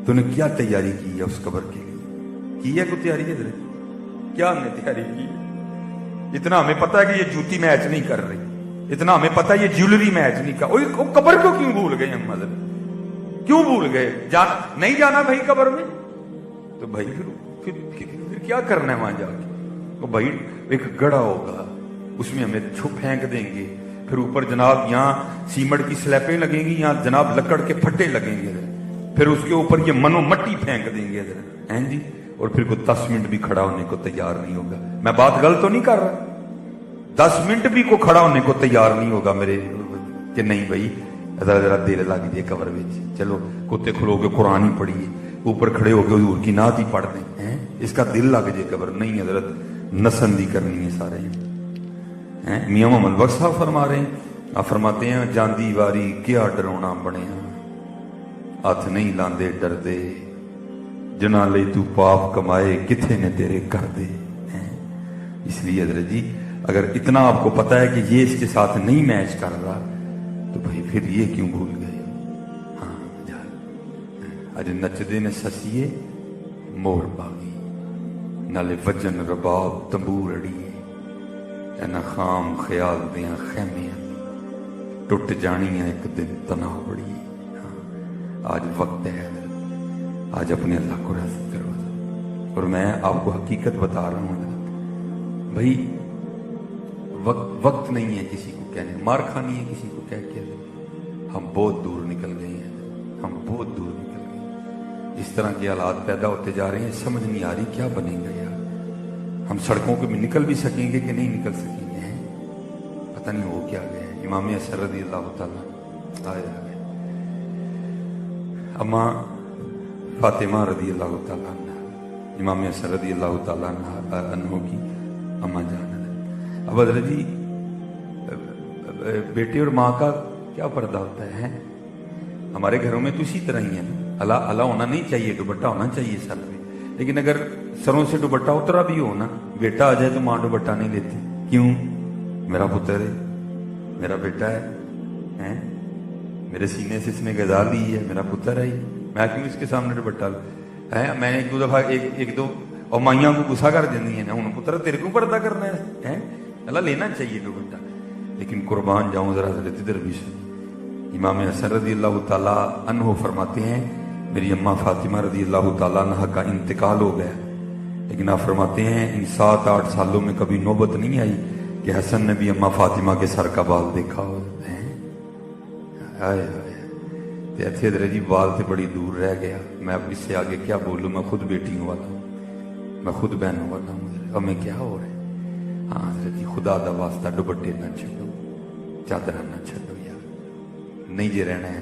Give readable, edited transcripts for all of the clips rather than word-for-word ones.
تو نے کیا تیاری کی ہے اس قبر کے لیے؟ کی ہے کوئی تیاری ہے؟ کیا ہم نے تیاری کی؟ اتنا ہمیں پتا ہے کہ یہ جوتی میچ نہیں کر رہی، اتنا ہمیں پتا ہے یہ جیولری میچ نہیں کر، وہ قبر کو کیوں بھول گئے ہم؟ مطلب کیوں بھول گئے؟ نہیں جانا بھائی قبر میں تو بھائی پھر کیا کرنا ہے وہاں جا کے؟ وہ بھائی ایک گڑھا ہوگا، اس میں ہمیں پھینک دیں گے، پھر اوپر جناب یہاں سیمنٹ کی سلیپیں لگیں گی، یہاں جناب لکڑ کے پھٹے لگیں گے، پھر اس کے اوپر یہ منو مٹی پھینک دیں گے ہیں جی، اور پھر کوئی 10 منٹ بھی کھڑا ہونے کو تیار نہیں ہوگا۔ میں بات غلط تو نہیں کر رہا؟ 10 منٹ بھی کو کھڑا ہونے کو تیار نہیں ہوگا میرے، کہ نہیں بھائی ذرا دل لگ جائے قبر میں، چلو کتے کھلو کے قرآن ہی پڑھیے، اوپر کھڑے ہو کے حضور کی نعت ہی پڑھ دیں، اس کا دل لگ جائے قبر۔ نہیں حضرت، نسندی کرنی ہے سارے۔ میاں محمد بخش صاحب فرما رہے ہیں، آپ فرماتے ہیں جاندی واری کیا ڈرونا بنیا، ہاتھ نہیں لاندے ڈر دے، جنا لئی تو پاپ کمائے کتھے نے تیرے کر دے۔ اس لیے حضرت جی اگر اتنا آپ کو پتا ہے کہ یہ اس کے ساتھ نہیں میچ کر رہا تو بھائی پھر یہ کیوں بھول گئے؟ ہاں اج نچدے نے سسیے مور باغی، نالے وجن رباب تمبور اڑیے، اینا خام خیال دیاں خیمیاں ٹوٹ جانی ہے ایک دن تنہا بڑی۔ آج وقت ہے، آج اپنے اللہ کو راضی کرو۔ اور میں آپ کو حقیقت بتا رہا ہوں بھائی، وقت نہیں ہے کسی کو کہنے، مار کھانی ہے کسی کو کہہ کے، ہم بہت دور نکل گئے ہیں، ہم بہت دور نکل گئے ہیں۔ اس طرح کے حالات پیدا ہوتے جا رہے ہیں، سمجھ نہیں آ رہی کیا بنے گا یار۔ ہم سڑکوں پہ بھی نکل بھی سکیں گے کہ نہیں نکل سکیں گے، پتہ نہیں ہو کیا گیا ہے۔ امام حسن رضی اللہ تعالیٰ آئے اماں فاطمہ رضی اللہ تعالیٰ عنہ، امام حسن رضی اللہ تعالیٰ عنہ کی اماں جان۔ اب حضرت جی بیٹے اور ماں کا کیا پردہ ہوتا ہے؟ ہمارے گھروں میں تو اسی طرح ہی ہے نا، اللہ ہونا نہیں چاہیے، دوپٹہ ہونا چاہیے سر میں، لیکن اگر سروں سے دوپٹہ اترا بھی ہو نا، بیٹا آ جائے تو ماں دوپٹہ نہیں لیتی۔ کیوں؟ میرا پتر ہے، میرا بیٹا ہے، میرے سینے سے اس نے غذا لی ہے، میرا پتر ہے، میں کیوں اس کے سامنے دوپٹہ لوں؟ میں ایک دو دفعہ ایک دو اور مائیاں کو غصہ کر دینی ہے، ہوں پتر تیرے کو پردہ کرنا ہے، اللہ لینا چاہیے دوپٹہ۔ لیکن قربان جاؤں ذرا حضرت ادھر بھی سنی، امام حسن رضی اللہ تعالیٰ عنہ فرماتے ہیں میری اماں فاطمہ رضی اللہ تعالیٰ عنہ کا انتقال ہو گیا، لیکن آپ فرماتے ہیں ان 7-8 سالوں میں کبھی نوبت نہیں آئی کہ حسن نے بھی اماں فاطمہ کے سر کا بال دیکھا ہو۔ حضرت جی بال سے بڑی دور رہ گیا، میں اب اس سے آگے کیا بولوں، میں خود بیٹیوں والا ہوں، میں خود بہنوں والا ہوں، اب میں کیا ہو رہا ہے؟ ہاں حضرت جی خدا دا واسطہ دوپٹے نہ چھڈو، چادر نہ چھڈو یار، نہیں جی رہنا ہے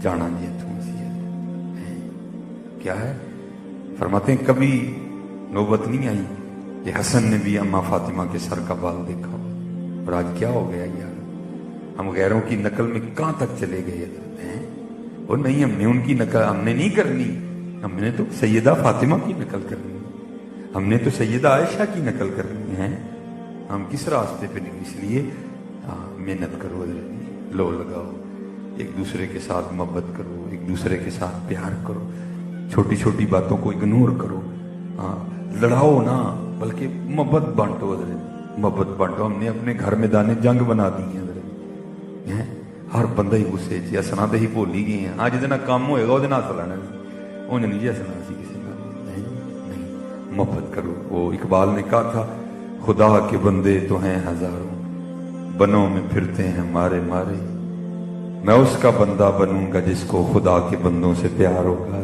جانا جی اتوں کیا ہے؟ فرماتے ہیں کبھی نوبت نہیں آئی کہ حسن نے بھی اماں فاطمہ کے سر کا بال دیکھا، اور آج کیا ہو گیا یار؟ ہم غیروں کی نقل میں کہاں تک چلے گئے ہیں؟ وہ نہیں، ہم نے ان کی نقل ہم نے نہیں کرنی، ہم نے تو سیدہ فاطمہ کی نقل کرنی، ہم نے تو سیدہ عائشہ کی نقل کرنی ہے۔ ہم کس راستے پہ نہیں؟ اس لیے محنت کرو، لو لگاؤ، ایک دوسرے کے ساتھ محبت کرو، ایک دوسرے کے ساتھ پیار کرو، چھوٹی چھوٹی باتوں کو اگنور کرو، لڑاؤ نہ بلکہ محبت بانٹو، محبت بانٹو۔ ہم نے اپنے گھر میں دانے جنگ بنا دی ہیں، ہر بندہ ہی غصے چ ہسنا تو ہی بھول ہی گئے ہیں، ہاں جہاں کام ہوئے گا وہ ہاتھ لانا، انج نہیں جی ہسنا سی کسی کا، نہیں، محبت کرو۔ وہ اقبال نے کہا تھا خدا کے بندے تو ہیں ہزاروں، بنوں میں پھرتے ہیں مارے مارے، میں اس کا بندہ بنوں گا جس کو خدا کے بندوں سے پیار ہوگا،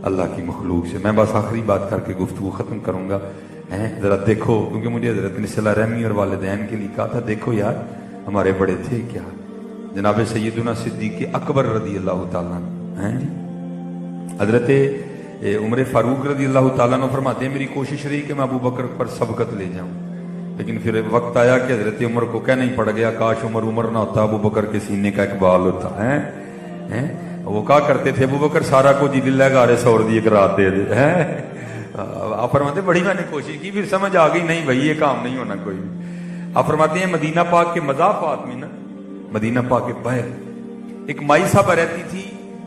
اللہ کی مخلوق سے۔ میں بس آخری بات کر کے گفتگو ختم کروں گا، ذرا دیکھو، کیونکہ مجھے حضرت نے صلہ رحمی اور والدین کے لیے کہا تھا، دیکھو یار ہمارے بڑے تھے کیا، جناب سیدنا صدیق اکبر رضی اللہ تعالیٰ عنہ، حضرت عمر فاروق رضی اللہ تعالیٰ عنہ فرماتے ہیں میری کوشش رہی کہ میں ابو بکر پر سبقت لے جاؤں، لیکن پھر وقت آیا کہ حضرت عمر کو کہنا ہی پڑ گیا، کاش عمر نہ ہوتا، ابو بکر کے سینے کا اقبال ہوتا ہے۔ وہ کہا کرتے تھے ابو بکر سارا کو جی للہ گارے سور دی ایک رات دے دے، آپ فرماتے بڑی میں نے کوشش کی، پھر سمجھ آ گئی نہیں بھائی یہ کام نہیں ہونا کوئی۔ آپ فرماتے ہیں مدینہ پاک کے مضافات میں نا، مدینہ پاک کے باہر ایک مائی صاحبہ رہتی تھی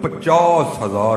50,000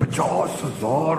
50,000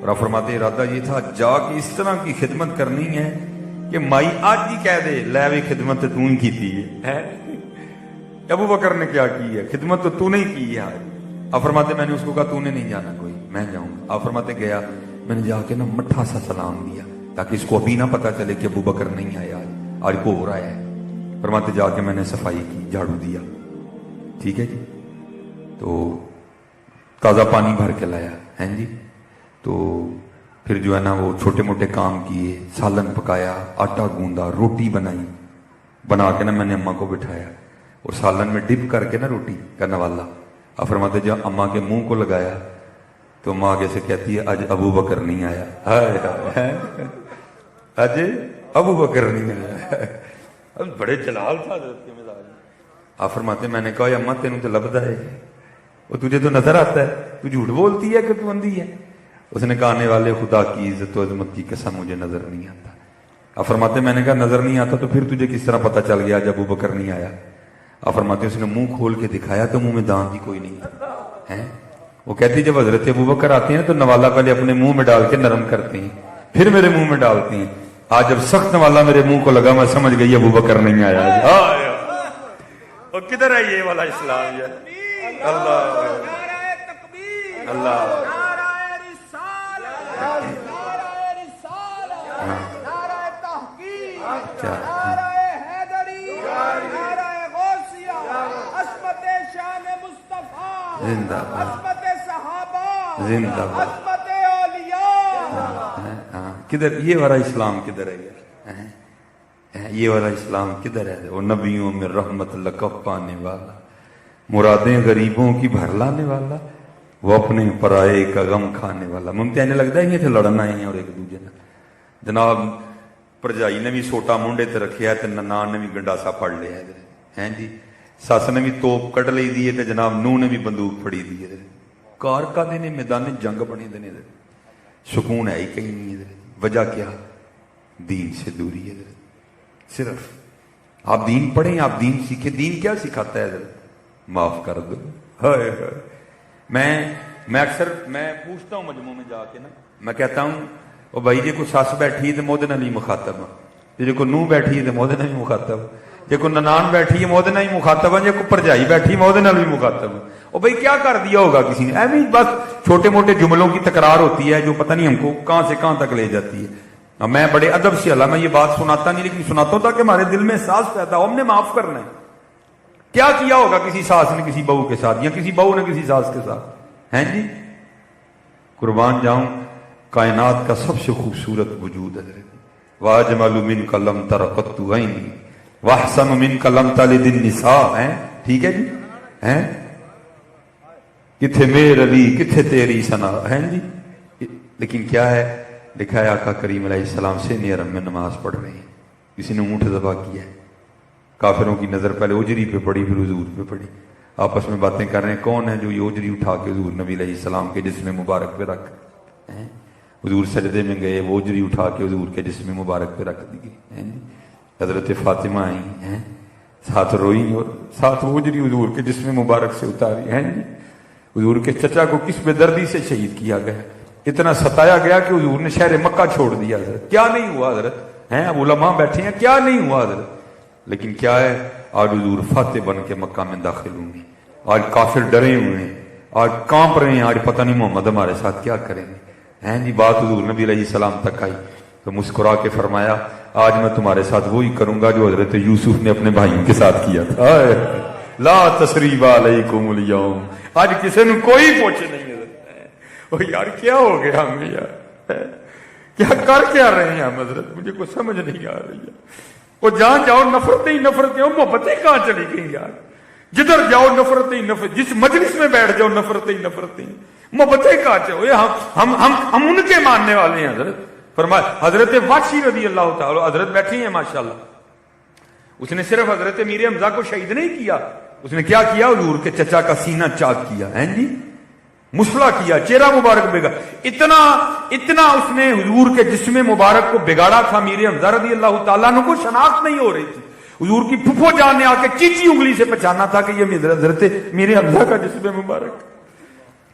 اور آپ فرماتے ارادہ یہ تھا جا کے اس طرح کی خدمت کرنی ہے کہ مائی آج ہی کہہ دے لے بھی خدمت تو ہی کی ہے. ابو بکر نے کیا کی ہے؟ خدمت تو تو نے کی ہے. آپ فرماتے میں نے اس کو کہا تو نے نہیں جانا کوئی، میں جاؤں گا. آپ فرماتے گیا، میں نے جا کے نا مٹھا سا سلام دیا تاکہ اس کو ابھی نہ پتا چلے کہ ابو بکر نہیں آیا، آج کو ہو رہا ہے. فرماتے جا کے میں نے صفائی کی، جھاڑو دیا، ٹھیک ہے جی. تو تازہ پانی بھر کے لایا ہیں جی. تو پھر جو ہے نا وہ چھوٹے موٹے کام کیے، سالن پکایا، آٹا گوندا، روٹی بنائی، بنا کے نا میں نے اماں کو بٹھایا اور سالن میں ڈپ کر کے نا روٹی کا نوالا. آپ فرماتے جب اماں کے منہ کو لگایا تو اماں آگے سے کہتی ہے آج ابو بکر نہیں آیا. آج ابو بکر نہیں آیا. بڑے جلال تھا حضرت کے مزاج. آپ فرماتے میں نے کہا اماں تینوں تو لبدا ہے، وہ تجھے تو نظر آتا ہے، تو جھوٹ بولتی ہے کہ تو اندھی ہے. اس نے کہا آنے والے خدا کی عزت و عظمت کی قسم مجھے نظر نہیں آتا. آپ فرماتے میں نے کہا نظر نہیں آتا تو پھر تجھے کس طرح پتا چل گیا جب ابو بکر نہیں آیا؟ آپ فرماتے اس نے منہ کھول کے دکھایا تو منہ میں دانت ہی کوئی نہیں ہے. وہ کہتی جب حضرت ابو بکر آتے ہیں تو نوالا پہلے اپنے منہ میں ڈال کے نرم کرتے ہیں پھر میرے منہ میں ڈالتے ہیں. آج جب سخت نوالا میرے منہ کو لگا میں سمجھ گئی ابو بکر نہیں آیا. وہ کدھر ہے یہ والا اسلام؟ اللہ اللہ زندہ کدھر یہ والا اسلام کدھر ہے یار؟ یہ والا اسلام کدھر ہے؟ وہ نبیوں میں رحمت لقب پانے والا، مرادیں غریبوں کی بھر لانے والا، وہ اپنے پرائے کا غم کھانے والا. ممتاز لگتا ہے یہ لڑنا ہے اور ایک دوسرے نے. جناب پرجائی نے بھی سوٹا مونڈے تے رکھیا ہے تے ننان نے بھی گنڈاسا پڑ لیا ہے جی. سس نے بھی توپ کٹ لی دی ہے جناب نوح نے بھی بندوق پھڑی دی ہے. کار کا دینے میدان جنگ بنے دینے سکون ہے ہی کہیں نہیں. وجہ کیا؟ دین سے دوری ہے. صرف آپ دین پڑھیں، آپ دین سیکھیں. دین کیا سکھاتا ہے؟ معاف کر دو. میں اکثر میں پوچھتا ہوں مجموعوں میں جا کے نا، میں کہتا ہوں او بھائی جی کو سس بیٹھی ہے تو مودے نال ہی مخاطب ہاں، جی کو نوح بیٹھی ہے تو مودے نال ہی مخاطب، جی کو ننان بیٹھی ہے مودے نال ہی مخاطب ہے، جی کو پرجائی بیٹھی ہے مودے نال بھی مخاطب ہے. او بھائی کیا کر دیا ہوگا کسی نے؟ ایویں بس چھوٹے موٹے جملوں کی تکرار ہوتی ہے جو پتہ نہیں ہم کو کہاں سے کہاں تک لے جاتی ہے. میں بڑے ادب سے اللہ میں یہ بات سناتا نہیں لیکن سناتا ہوں تاکہ ہمارے دل میں احساس پیدا ہو. ہم نے معاف کرنا ہے. کیا کیا ہوگا کسی ساس نے کسی بہو کے ساتھ یا کسی بہو نے کسی ساس کے ساتھ ہیں جی؟ قربان جاؤں کائنات کا سب سے خوبصورت وجود ہے. واجمل منک لم تر قط عینی واحسن منک لم تلد النساء. ہیں ٹھیک ہے جی؟ ہیں کتھے میرے علی کتھے تیری ثنا ہیں جی. لیکن کیا ہے لکھا ہے آقا کریم علیہ السلام سے نیرم میں نماز پڑھ رہے ہیں، کسی نے اونٹ ذبح کیا ہے، کافروں کی نظر پہلے اجری پہ پڑی پھر حضور پہ پڑی، آپس میں باتیں کر رہے ہیں کون ہے جو یہ اجری اٹھا کے حضور نبی علیہ السلام کے جسم مبارک پہ رکھ. حضور سجدے میں گئے، وہ اجری اٹھا کے حضور کے جسم مبارک پہ رکھ دی گئی. حضرت فاطمہ آئی ہیں ساتھ روئی اور ساتھ وہ اجری حضور کے جسم مبارک سے اتاری ہیں. حضور کے چچا کو کس بے دردی سے شہید کیا گیا، اتنا ستایا گیا کہ حضور نے شہر مکہ چھوڑ دیا. حضرت کیا نہیں ہوا حضرت ہیں؟ اب علماء بیٹھے ہیں کیا نہیں ہوا حضرت. لیکن کیا ہے آج حضور فاتح بن کے مکہ میں داخل ہوں گے. آج کافر ڈرے ہوئے ہیں، آج کانپ رہے ہیں، آج پتہ نہیں محمد ہمارے ساتھ کیا کریں گے ہیں جی. بات حضور نبی علیہ السلام تک آئی تو مسکرا کے فرمایا آج میں تمہارے ساتھ وہی کروں گا جو حضرت یوسف نے اپنے بھائیوں کے ساتھ کیا تھا. لا تثریب علیکم الیوم. آج کسی نے کوئی پوچھے نہیں حضرت. او یار کیا ہو گیا ہمیں یار؟ کیا کر کیا رہے ہیں ہم حضرت؟ مجھے کوئی سمجھ نہیں آ رہی ہے. وہ جہاں جاؤ نفرتیں ہی نفرتیں، محبتیں کہاں چلی گئی یار؟ جدھر جاؤ نفرتیں ہی نفرت، جس مجلس میں بیٹھ جاؤ نفرتیں ہی نفرتیں، محبتیں کہاں چاہو. ہم ان کے ماننے والے ہیں حضرت. فرمایا حضرت وحشی رضی اللہ تعالی حضرت بیٹھی ہیں ماشاءاللہ. اس نے صرف حضرت میر حمزہ کو شہید نہیں کیا، اس نے کیا کیا؟ حضور کے چچا کا سینہ چاک کیا ہیں جی، مسلح کیا، چہرہ مبارک بگا. اتنا اس نے حضور کے جسم مبارک کو بگاڑا تھا. میر حمزہ رضی اللہ تعالیٰ عنہ کو شناخت نہیں ہو رہی تھی. حضور کی پھپھو جان نے آ کے چیچی انگلی سے پہچانا تھا کہ یہ حضرت میر حمزہ کا جسم مبارک.